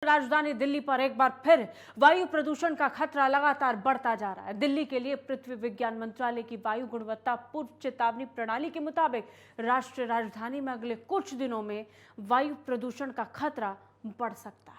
राजधानी दिल्ली पर एक बार फिर वायु प्रदूषण का खतरा लगातार बढ़ता जा रहा है। दिल्ली के लिए पृथ्वी विज्ञान मंत्रालय की वायु गुणवत्ता पूर्व चेतावनी प्रणाली के मुताबिक राष्ट्रीय राजधानी में अगले कुछ दिनों में वायु प्रदूषण का खतरा बढ़ सकता है।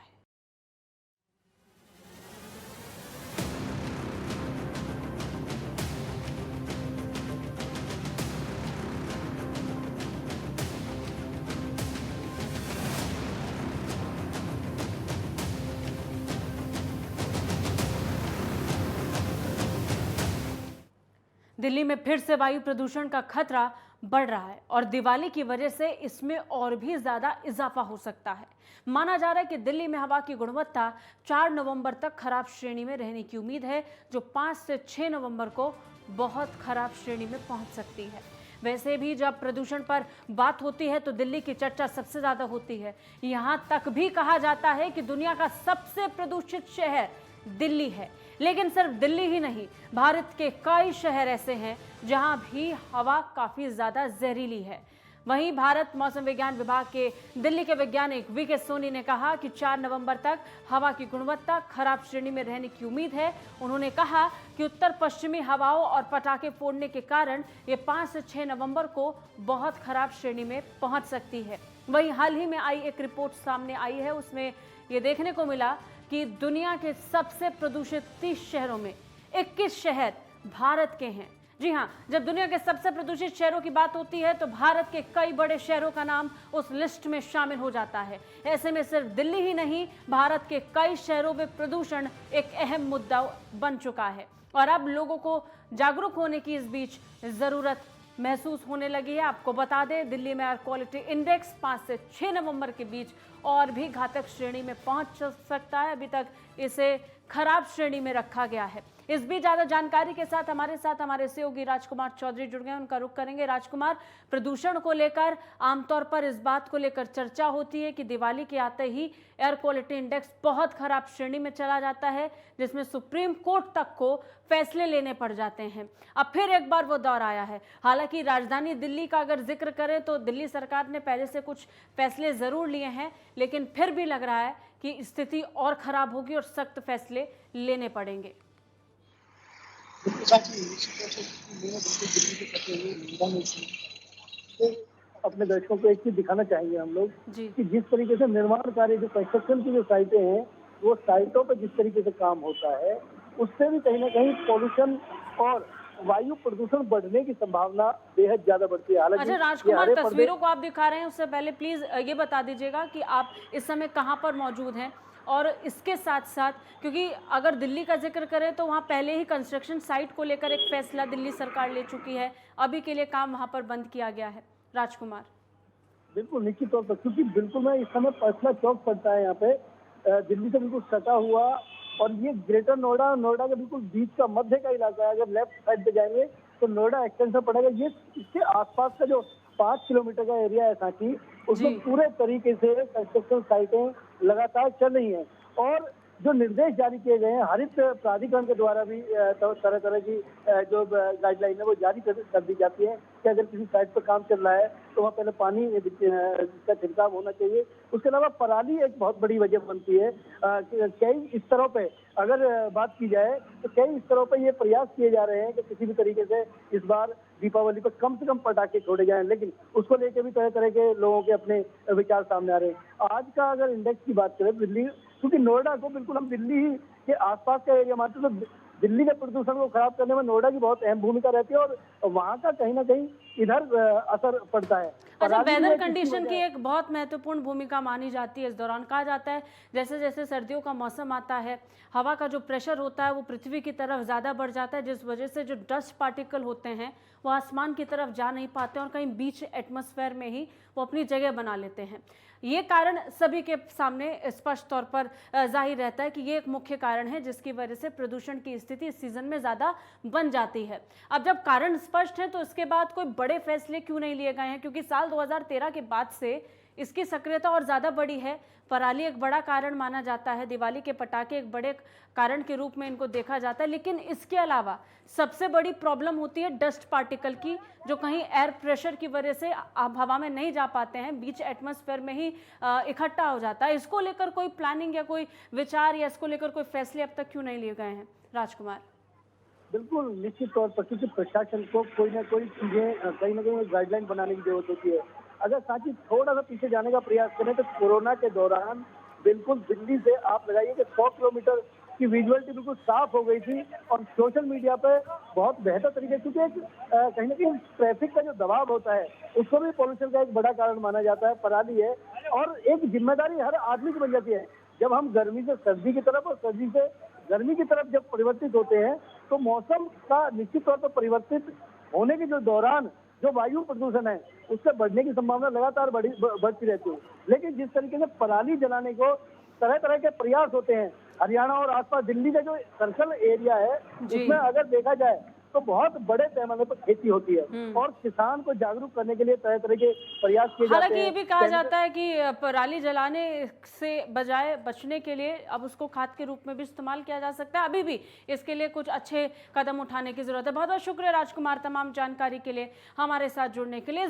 दिल्ली में फिर से वायु प्रदूषण का खतरा बढ़ रहा है और दिवाली की वजह से इसमें और भी ज्यादा इजाफा हो सकता है। माना जा रहा है कि दिल्ली में हवा की गुणवत्ता 4 नवंबर तक खराब श्रेणी में रहने की उम्मीद है, जो 5 से 6 नवंबर को बहुत खराब श्रेणी में पहुंच सकती है। वैसे भी जब प्रदूषण पर बात होती है तो दिल्ली की चर्चा सबसे ज्यादा होती है। यहां तक भी कहा जाता है कि दुनिया का सबसे प्रदूषित शहर दिल्ली है। लेकिन सिर्फ दिल्ली ही नहीं, भारत के कई शहर ऐसे हैं जहां भी हवा काफी ज्यादा जहरीली है। वहीं भारत मौसम विज्ञान विभाग के दिल्ली के वैज्ञानिक वीके सोनी ने कहा कि 4 नवंबर तक हवा की गुणवत्ता खराब श्रेणी में रहने की उम्मीद है। उन्होंने कहा कि उत्तर पश्चिमी हवाओं और पटाखे फोड़ने के कारण ये 5 से 6 नवंबर को बहुत खराब श्रेणी में पहुंच सकती है। वहीं हाल ही में आई एक रिपोर्ट सामने आई है, उसमें ये देखने को मिला कि दुनिया के सबसे प्रदूषित 30 शहरों में 21 शहर भारत के हैं। जी हां, जब दुनिया के सबसे प्रदूषित शहरों की बात होती है तो भारत के कई बड़े शहरों का नाम उस लिस्ट में शामिल हो जाता है। ऐसे में सिर्फ दिल्ली ही नहीं, भारत के कई शहरों में प्रदूषण एक अहम मुद्दा बन चुका है और अब लोगों को जागरूक होने की इस बीच जरूरत महसूस होने लगी है। आपको बता दें, दिल्ली में एयर क्वालिटी इंडेक्स 5 से 6 नवंबर के बीच और भी घातक श्रेणी में पहुंच सकता है। अभी तक इसे खराब श्रेणी में रखा गया है। इस बीच ज्यादा जानकारी के साथ हमारे सहयोगी राजकुमार चौधरी जुड़ गए, उनका रुख करेंगे। राजकुमार, प्रदूषण को लेकर आमतौर पर इस बात को लेकर चर्चा होती है कि दिवाली के आते ही एयर क्वालिटी इंडेक्स बहुत खराब श्रेणी में चला जाता है, जिसमें सुप्रीम कोर्ट तक को फैसले लेने पड़ जाते हैं। अब फिर एक बार वो दौर आया है। हालांकि राजधानी दिल्ली का अगर जिक्र करें तो दिल्ली सरकार ने पहले से कुछ फैसले जरूर लिए हैं, लेकिन फिर भी लग रहा है कि स्थिति और खराब होगी और सख्त फैसले लेने पड़ेंगे। अपने दर्शकों को एक चीज दिखाना चाहेंगे हम लोग कि जिस तरीके से निर्माण कार्य, जो कंस्ट्रक्शन की जो साइटें हैं, वो साइटों पर जिस तरीके से काम होता है, उससे भी कहीं ना कहीं पॉल्यूशन और वायु प्रदूषण बढ़ने की संभावना बेहद ज्यादा बढ़ती है। अच्छा राजकुमार, तस्वीरों को आप दिखा रहे हैं, उससे पहले प्लीज ये बता दीजिएगा कि आप इस समय कहां पर मौजूद हैं, और इसके साथ साथ क्योंकि अगर दिल्ली का जिक्र करें तो वहां पहले ही कंस्ट्रक्शन साइट को लेकर एक फैसला दिल्ली सरकार ले चुकी है, अभी के लिए काम वहां पर बंद किया गया है। राजकुमार, बिल्कुल निश्चित तौर पर, क्योंकि बिल्कुल मैं इस समय पटना चौक पड़ता है यहाँ पे, दिल्ली से बिल्कुल सटा हुआ, और ये ग्रेटर नोएडा के बिल्कुल बीच का मध्य का इलाका है। अगर लेफ्ट साइड पे जाएंगे तो नोएडा एक्सटेंशन पड़ेगा। ये इसके आसपास का जो 5 किलोमीटर का एरिया है सांची, उसमें पूरे तरीके से कंस्ट्रक्शन साइटें लगातार चल रही हैं, और जो निर्देश जारी किए गए हैं हरित प्राधिकरण के द्वारा भी तरह तरह की जो गाइडलाइन है वो जारी कर दी जाती है कि अगर किसी साइट पर काम चल रहा है तो वहाँ पहले पानी का छिड़काव होना चाहिए। उसके अलावा पराली एक बहुत बड़ी वजह बनती है। कई स्तरों पे अगर बात की जाए तो कई स्तरों पे ये प्रयास किए जा रहे हैं कि किसी भी तरीके से इस बार दीपावली पर कम से कम पटाखे छोड़े जाएं, लेकिन उसको लेकर भी तरह तरह के लोगों के अपने विचार सामने आ रहे हैं। आज का अगर इंडेक्स की बात करें दिल्ली, क्योंकि नोएडा को बिल्कुल हम दिल्ली ही के आसपास का एरिया मानते हैं, तो दिल्ली के प्रदूषण को खराब करने में नोएडा की बहुत अहम भूमिका रहती है, और वहाँ का कहीं ना कहीं इधर असर पड़ता है। अच्छा, वेदर कंडीशन की एक बहुत महत्वपूर्ण भूमिका मानी जाती है। इस दौरान कहा जाता है जैसे जैसे सर्दियों का मौसम आता है, हवा का जो प्रेशर होता है वो पृथ्वी की तरफ ज़्यादा बढ़ जाता है, जिस वजह से जो डस्ट पार्टिकल होते हैं वो आसमान की तरफ जा नहीं पाते और कहीं बीच एटमॉस्फेयर में ही वो अपनी जगह बना लेते हैं। ये कारण सभी के सामने स्पष्ट तौर पर जाहिर रहता है कि ये एक मुख्य कारण है जिसकी वजह से प्रदूषण की स्थिति इस सीजन में ज़्यादा बन जाती है। अब जब कारण स्पष्ट है तो इसके बाद कोई बड़े फैसले क्यों नहीं लिए गए हैं, क्योंकि साल 2013 के बाद से इसकी सक्रियता और ज़्यादा बड़ी है। पराली एक बड़ा कारण माना जाता है, दिवाली के पटाखे एक बड़े कारण के रूप में इनको देखा जाता है, लेकिन इसके अलावा सबसे बड़ी प्रॉब्लम होती है डस्ट पार्टिकल की, जो कहीं एयर प्रेशर की वजह से अब हवा में नहीं जा पाते हैं, बीच एटमॉस्फेयर में ही इकट्ठा हो जाता है। इसको लेकर कोई प्लानिंग या कोई विचार या इसको लेकर कोई फैसले अब तक क्यों नहीं लिए गए हैं राजकुमार? बिल्कुल निश्चित तौर पर, क्योंकि प्रशासन को कोई ना कोई चीजें कहीं ना कहीं गाइडलाइन बनाने की जरूरत होती है। अगर साथी थोड़ा सा पीछे जाने का प्रयास करें तो कोरोना के दौरान बिल्कुल दिल्ली से आप लगाइए कि 100 किलोमीटर की विजुअलिटी बिल्कुल साफ हो गई थी और सोशल मीडिया पे बहुत बेहतर तरीके से, क्योंकि कहीं ना कहीं ट्रैफिक का जो दबाव होता है उसको भी पॉल्यूशन का एक बड़ा कारण माना जाता है, पराली है। और एक जिम्मेदारी हर आदमी की बन जाती है। जब हम गर्मी से सर्दी की तरफ और सर्दी से गर्मी की तरफ जब परिवर्तित होते हैं तो मौसम का निश्चित तौर पर परिवर्तित होने के जो दौरान जो वायु प्रदूषण है उससे बढ़ने की संभावना लगातार बढ़ती रहती है। लेकिन जिस तरीके से पराली जलाने को तरह तरह के प्रयास होते हैं, हरियाणा और आसपास दिल्ली का जो सर्कल एरिया है उसमें अगर देखा जाए तो बहुत बड़े पैमाने पर खेती होती है और किसान को जागरूक करने के लिए तरह तरह के प्रयास किए जाते हैं। हालांकि ये भी कहा जाता है कि पराली जलाने से बजाय बचने के लिए अब उसको खाद के रूप में भी इस्तेमाल किया जा सकता है। अभी भी इसके लिए कुछ अच्छे कदम उठाने की जरूरत है। बहुत बहुत शुक्रिया राजकुमार तमाम जानकारी के लिए, हमारे साथ जुड़ने के लिए।